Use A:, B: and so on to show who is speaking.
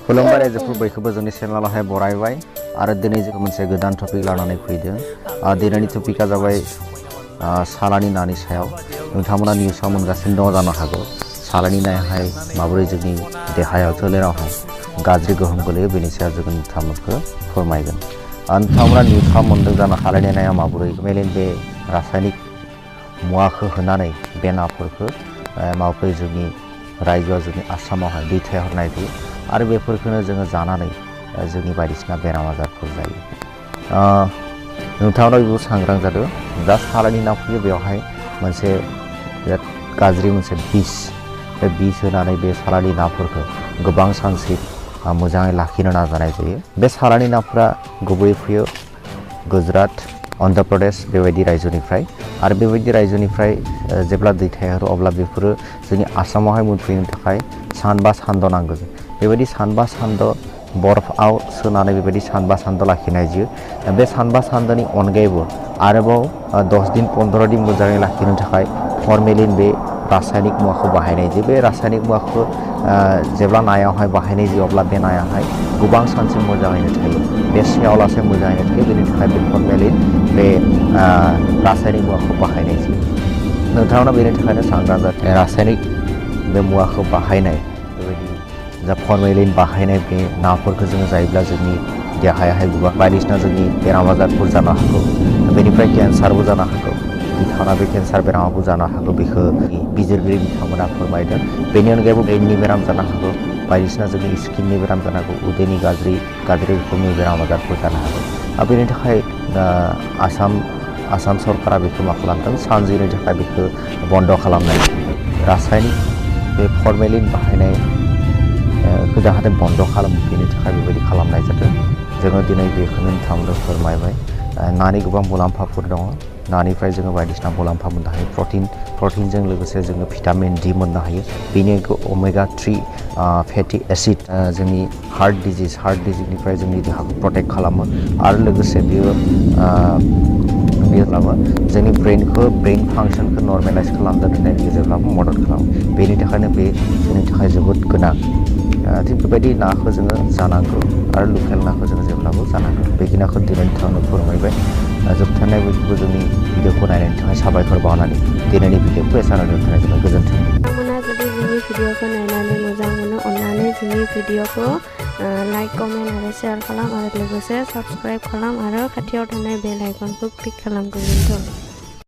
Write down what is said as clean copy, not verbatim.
A: खुलुमबाय रायजोफोर बयखौबो जोंनि चेनेलावहाय बरायबाय आरो दिनै जों मोनसे गोदान टपिक लानानै फैदों दिनैनि टपिकआ जाबाय सालानि नानि सायाव नोंथांमोना निउसाव मोनगासिनो दङ जानो हागौ सालानि नायाहाय माबोरै जोंनि देहायाव सोलेरावहाय गाज्रि गोहोम गोलैयो बेनि सायाव जों नोंथांमोनखौ फोरमायगोन नोंथांमोना निउसाव मोनदों जानो सालानि नाया माबोरै मेलेन बे रासायनिक मुवाखौ होनानै बे नाफोरखौ माबोरै जोंनि रायजोआव जोंनि आसामावहाय दैथायहरनाय जायो आरो बेफोरखौनो जोङो जानानै जोंनि बायदिसिना बेराम आजारफोर जायो नोंथांमोना बेखौ सांग्रां जादों जा सालानि ना फैयो बेवहाय मोनसे बिराद गाज्रि मोनसे बे बिस होनानै बे सालानि नाफोरखौ गोबां सानसिम मोजाङै लाखिनो नाजानाय जायो बे सालानि नाफोरा गुबैयै फैयो गुजरात अन्ध्र प्रदेश बेबायदि रायजोनिफ्राय आरो बेबायदि रायजोनिफ्राय जेब्ला दैथायहरो अब्ला बेफोरो जोंनि आसामावहाय मोनफैनो थाखाय सानबा सानद' नांगौ बेबायदि सानबा सानद' बरफआव सोनानै बेबायदि सानबा सानद' लाखिनाय जायो बे सानबा सानद'नि अनगायैबो आरोबाव 10 दिन 15 दिन मोजाङै लाखिनो थाखाय फर्मेलिन बे रासायनिक मुवाखौ बाहायनाय जायो बे रासायनिक मुवाखौ जेब्ला नायावहाय बाहायनाय जायो अब्ला बे नायाहाय गोबां सानसिम मोजाङैनो थायो बे सेयावलासे मोजाङैनो थायो बेनि थाखाय बे फर्मेलिन बे रासायनिक मुवाखौ बाहायनाय जायो नोंथांमोना बेनि थाखायनो सांग्रां जाथे रासायनिक बे मुवाखौ बाहायनाय बेबायदि जा फर्मेलिन बाहायनाय बे नाफोरखौ जोङो जायोब्ला जोंनि देहायाहाय गोबां बायदिसिना जोंनि बेराम आजारफोर जानो हागौ बेनिफ्राय केन्सारबो जानो हागौ बिथांमोना बे केन्सार बेरामाबो जानो हागौ बेखौ बिजिरगिरि बिथांमोना फोरमायदों बेनि अनगायैबो ब्रेननि बेराम जानो हागौ बायदिसिना जोंनि स्किननि बेराम जानो हागौ उदैनि गाज्रि रोखोमनि बेराम आजारफोर जानो हागौ आरो बेनि थाखाय आसाम सरकारा बेखौ मा खालामदों सानजौनि थाखाय बेखौ बन्द' खालामनाय रासायनिक बे फर्मेलिन बाहायनाय जाहाथे बन्द' खालामो बेनि थाखाय बेबायदि खालामनाय जादों जोङो दिनै बेखौनो नोंथांमोननो फोरमायबाय नानि गोबां मुलाम्फाफोर दङ नानिफ्राय जोङो बायदिसिना मुलाम्फा मोननो हायो प्रटिनजों लोगोसे जोङो भिटामिन डि मोननो हायो बेनि ओमेगा 3 फेटि एसिड जोंनि हार्ट डिजिजनिफ्राय जोंनि देहाखौ प्रटेक्ट खालामो आरो लोगोसे बेयो जोंनि ब्रेन फांसनखौ नर्मेलाइज खालामनायनि गेजेरावबो मदद खालामो बेनि थाखायनो बे जोंनि थाखाय जोबोद गोनां थिग बेबायदि नाखौ जोङो जानांगौ आरो लकेल नाखौ जोङो जेब्लाबो जानांगौ बेखिनिखौ दिनै नोंथांनो फोरमायबाय जोबथारनाय बयखौबो जोंनि भिडिअखौ नायनायनि थाखाय साबायखर बावनानै दिनैनि भिडिअखौ एसेयावनो दोनथ'नाय जाबाय गोजोन्थों
B: नोंथांमोना जुदि जोंनि भिडिअखौ नायनानै मोजां मोनो अननानै जोंनि भिडिअखौ लाइक कमेन्ट आरो शेयार खालाम आरो लोगोसे साबस्क्राइब खालाम आरो खाथियाव थानाय बेल आइकनखौ क्लिक खालाम गोजोन्थों